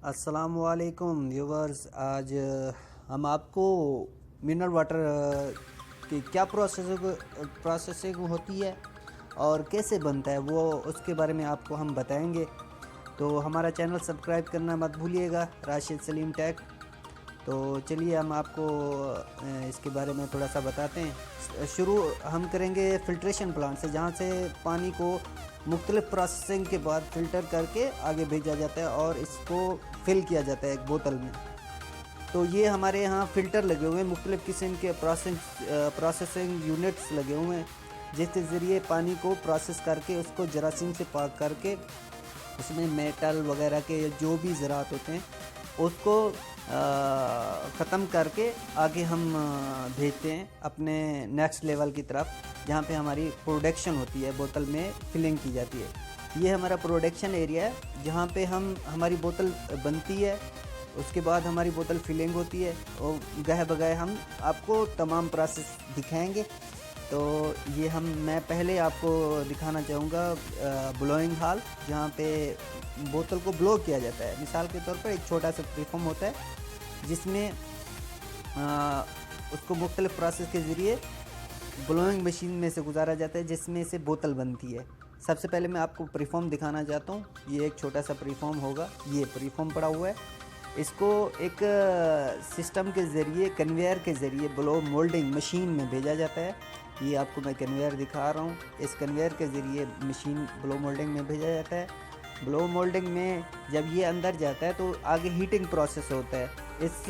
अस्सलामुअलैकुम व्यूवर्स। आज हम आपको मिनरल वाटर की क्या प्रोसेसिंग होती है और कैसे बनता है वो उसके बारे में आपको हम बताएंगे। तो हमारा चैनल सब्सक्राइब करना मत भूलिएगा, राशिद सलीम टेक। तो चलिए हम आपको इसके बारे में थोड़ा सा बताते हैं। शुरू हम करेंगे फ़िल्ट्रेशन प्लांट से, जहाँ से पानी को मुख्तलिफ़ प्रोसेसिंग के बाद फ़िल्टर करके आगे भेजा जाता है और इसको फिल किया जाता है एक बोतल में। तो ये हमारे यहाँ फ़िल्टर लगे हुए हैं, मुख्तलिफ़ किस्म के प्रोसेसिंग यूनिट्स लगे हुए हैं, जिसके ज़रिए पानी को प्रोसेस करके उसको जरासीम से पाक करके उसमें मेटल वगैरह के जो भी ज़रात होते हैं उसको ख़त्म करके आगे हम भेजते हैं अपने नेक्स्ट लेवल की तरफ, जहाँ पे हमारी प्रोडक्शन होती है, बोतल में फिलिंग की जाती है। ये हमारा प्रोडक्शन एरिया है, जहाँ पे हमारी बोतल बनती है, उसके बाद हमारी बोतल फिलिंग होती है और गह बगह हम आपको तमाम प्रोसेस दिखाएंगे। तो ये मैं पहले आपको दिखाना चाहूँगा ब्लोइंग हॉल, जहाँ पे बोतल को ब्लो किया जाता है। मिसाल के तौर पर एक छोटा सा प्रीफॉर्म होता है जिसमें उसको मुख्तलिफ़ प्रोसेस के ज़रिए ब्लोइंग मशीन में से गुजारा जाता है, जिसमें से बोतल बनती है। सबसे पहले मैं आपको प्रीफॉर्म दिखाना चाहता हूँ। ये एक छोटा सा प्रीफॉर्म होगा, ये प्रीफॉर्म पड़ा हुआ है। इसको एक सिस्टम के ज़रिए, कन्वेयर के ज़रिए ब्लो मोल्डिंग मशीन में भेजा जाता है। ये आपको मैं कन्वेयर दिखा रहा हूँ। इस कन्वेयर के ज़रिए मशीन ब्लो मोल्डिंग में भेजा जाता है। ब्लो मोल्डिंग में जब ये अंदर जाता है तो आगे हीटिंग प्रोसेस होता है। इस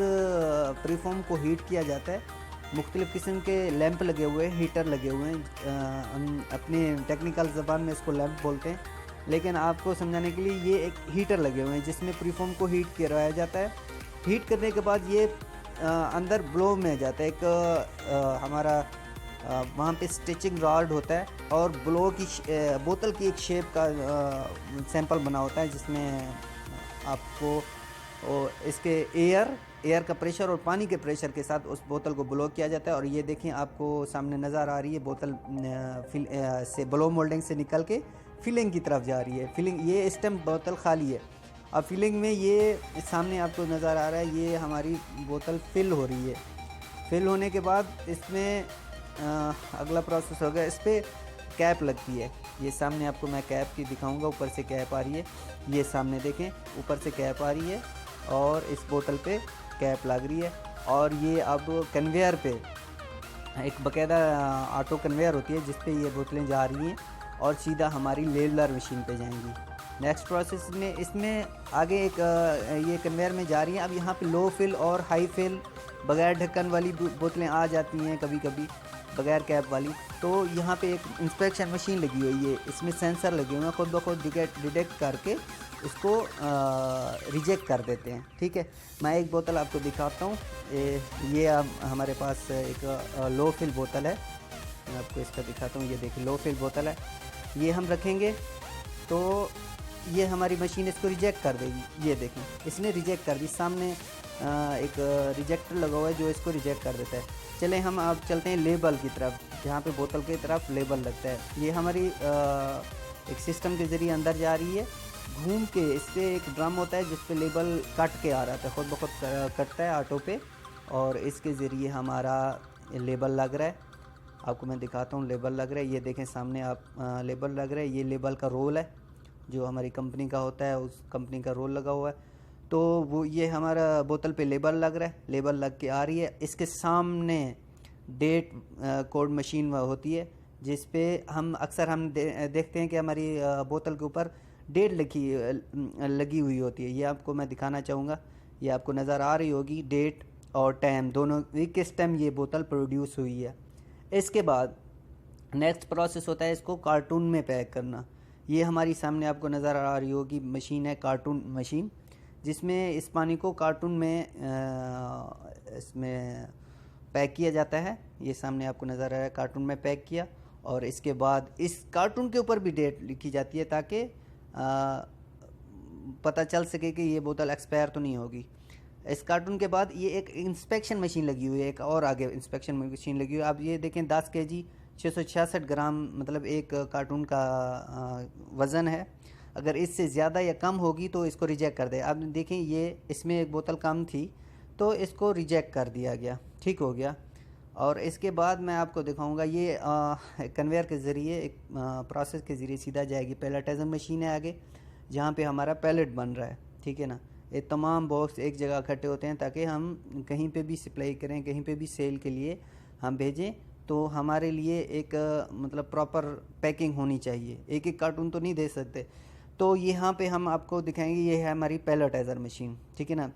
प्रीफॉर्म को हीट किया जाता है। मुख्तलिफ़ किस्म के लैंप लगे हुए हैं, हीटर लगे हुए हैं। हम अपनी टेक्निकल ज़बान में इसको लैंप बोलते हैं, लेकिन आपको समझाने के लिए ये एक हीटर लगे हुए हैं जिसमें प्रीफॉर्म को हीट करवाया जाता है। हीट करने के बाद ये अंदर ब्लो में जाता है। एक हमारा वहाँ पे स्टिचिंग रॉड होता है और ब्लो की बोतल की एक शेप का सैंपल बना होता है, जिसमें आपको इसके एयर का प्रेशर और पानी के प्रेशर के साथ उस बोतल को ब्लो किया जाता है। और ये देखें, आपको सामने नज़र आ रही है बोतल से ब्लो मोल्डिंग से निकल के फिलिंग की तरफ जा रही है। फिलिंग, ये इस टाइम बोतल खाली है। अब फिलिंग में ये सामने आपको नज़र आ रहा है, ये हमारी बोतल फिल हो रही है। फिल होने के बाद इसमें अगला प्रोसेस होगा, इस पर कैप लगती है। ये सामने आपको मैं कैप की दिखाऊंगा, ऊपर से कैप आ रही है। ये सामने देखें, ऊपर से कैप आ रही है और इस बोतल पे कैप लग रही है। और ये अब कन्वेयर पे एक बाकायदा ऑटो कन्वेयर होती है जिस पे ये बोतलें जा रही हैं और सीधा हमारी लेवलर मशीन पे जाएंगी। नेक्स्ट प्रोसेस में इसमें आगे एक ये कन्वेयर में जा रही हैं। अब यहाँ पे लो फिल और हाई फिल बगैर ढक्कन वाली बोतलें आ जाती हैं, कभी कभी बगैर कैप वाली। तो यहाँ पे एक इंस्पेक्शन मशीन लगी हुई है, इसमें सेंसर लगे हुए हैं, खुद ब खुद डिटेक्ट करके उसको रिजेक्ट कर देते हैं। ठीक है, मैं एक बोतल आपको दिखाता हूँ। ये हमारे पास एक लो फिल बोतल है, मैं आपको इसका दिखाता हूँ। ये देखिए, लो फिल बोतल है। ये हम रखेंगे तो ये हमारी मशीन इसको रिजेक्ट कर देगी। ये देखें, इसने रिजेक्ट कर दी। सामने एक रिजेक्टर लगा हुआ है जो इसको रिजेक्ट कर देता है। चलें हम अब चलते हैं लेबल की तरफ, जहाँ पे बोतल की तरफ लेबल लगता है। ये हमारी एक सिस्टम के ज़रिए अंदर जा रही है घूम के। इस पर एक ड्रम होता है जिस पे लेबल कट के आ रहा है, खुद ब खुद कटता है ऑटो पे, और इसके ज़रिए हमारा लेबल लग रहा है। आपको मैं दिखाता हूँ, लेबल लग रहा है। ये देखें सामने आप, लेबल लग रहा है। ये लेबल का रोल है जो हमारी कंपनी का होता है, उस कंपनी का रोल लगा हुआ है। तो वो ये हमारा बोतल पे लेबल लग रहा है, लेबल लग के आ रही है। इसके सामने डेट कोड मशीन होती है जिस पे हम अक्सर देखते हैं कि हमारी बोतल के ऊपर डेट लगी हुई होती है। ये आपको मैं दिखाना चाहूँगा, ये आपको नज़र आ रही होगी, डेट और टाइम दोनों, किस टाइम ये बोतल प्रोड्यूस हुई है। इसके बाद नेक्स्ट प्रोसेस होता है इसको कार्टून में पैक करना। ये हमारी सामने आपको नज़र आ रही होगी मशीन है, कार्टून मशीन, जिसमें इस पानी को कार्टून में इसमें पैक किया जाता है। ये सामने आपको नज़र आ रहा है, कार्टून में पैक किया। और इसके बाद इस कार्टून के ऊपर भी डेट लिखी जाती है ताकि पता चल सके कि ये बोतल एक्सपायर तो नहीं होगी। इस कार्टून के बाद ये एक इंस्पेक्शन मशीन लगी हुई है, एक और आगे इंस्पेक्शन मशीन लगी हुई है। अब ये देखें 10 kg 666 ग्राम, मतलब एक कार्टून का वज़न है। अगर इससे ज़्यादा या कम होगी तो इसको रिजेक्ट कर दे। अब देखें ये इसमें एक बोतल कम थी तो इसको रिजेक्ट कर दिया गया, ठीक हो गया। और इसके बाद मैं आपको दिखाऊंगा ये कन्वेयर के ज़रिए एक प्रोसेस के ज़रिए सीधा जाएगी। पैलेटिज्म मशीन है आगे जहाँ पे हमारा पैलेट बन रहा है, ठीक है ना। ये तमाम बॉक्स एक जगह इकट्ठे होते हैं ताकि हम कहीं पे भी सप्लाई करें, कहीं पे भी सेल के लिए हम भेजें तो हमारे लिए एक मतलब प्रॉपर पैकिंग होनी चाहिए। एक एक कार्टून तो नहीं दे सकते। तो यहाँ पे हम आपको दिखाएंगे, ये है हमारी पैलेटाइज़र मशीन, ठीक है ना।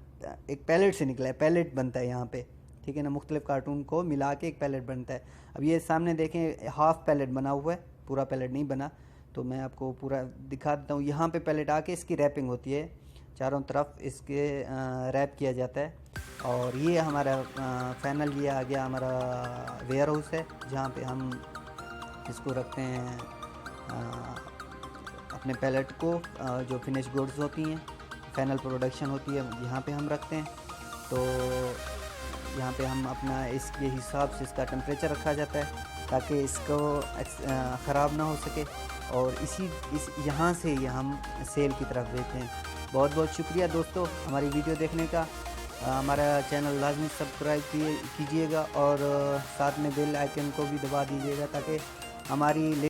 एक पैलेट से निकला है, पैलेट बनता है यहाँ पे, ठीक है ना। मुख्तलिफ कार्टून को मिला के एक पैलेट बनता है। अब ये सामने देखें हाफ पैलेट बना हुआ है, पूरा पैलेट नहीं बना, तो मैं आपको पूरा दिखा देता हूँ। यहाँ पे पैलेट आके इसकी रैपिंग होती है, चारों तरफ इसके रैप किया जाता है। और ये हमारा फाइनल ये आ गया हमारा वेयर हाउस है जहाँ पे हम इसको रखते हैं अपने पैलेट को, जो फिनिश गुड्स होती हैं, फाइनल प्रोडक्शन होती है, यहाँ पे हम रखते हैं। तो यहाँ पे हम अपना इसके हिसाब से इसका टेम्परेचर रखा जाता है ताकि इसको ख़राब ना हो सके। और इस यहाँ से ये हम सेल की तरफ भेजते हैं। बहुत बहुत शुक्रिया दोस्तों हमारी वीडियो देखने का। हमारा चैनल लाजमी सब्सक्राइब कीजिएगा और साथ में बेल आइकन को भी दबा दीजिएगा ताकि हमारी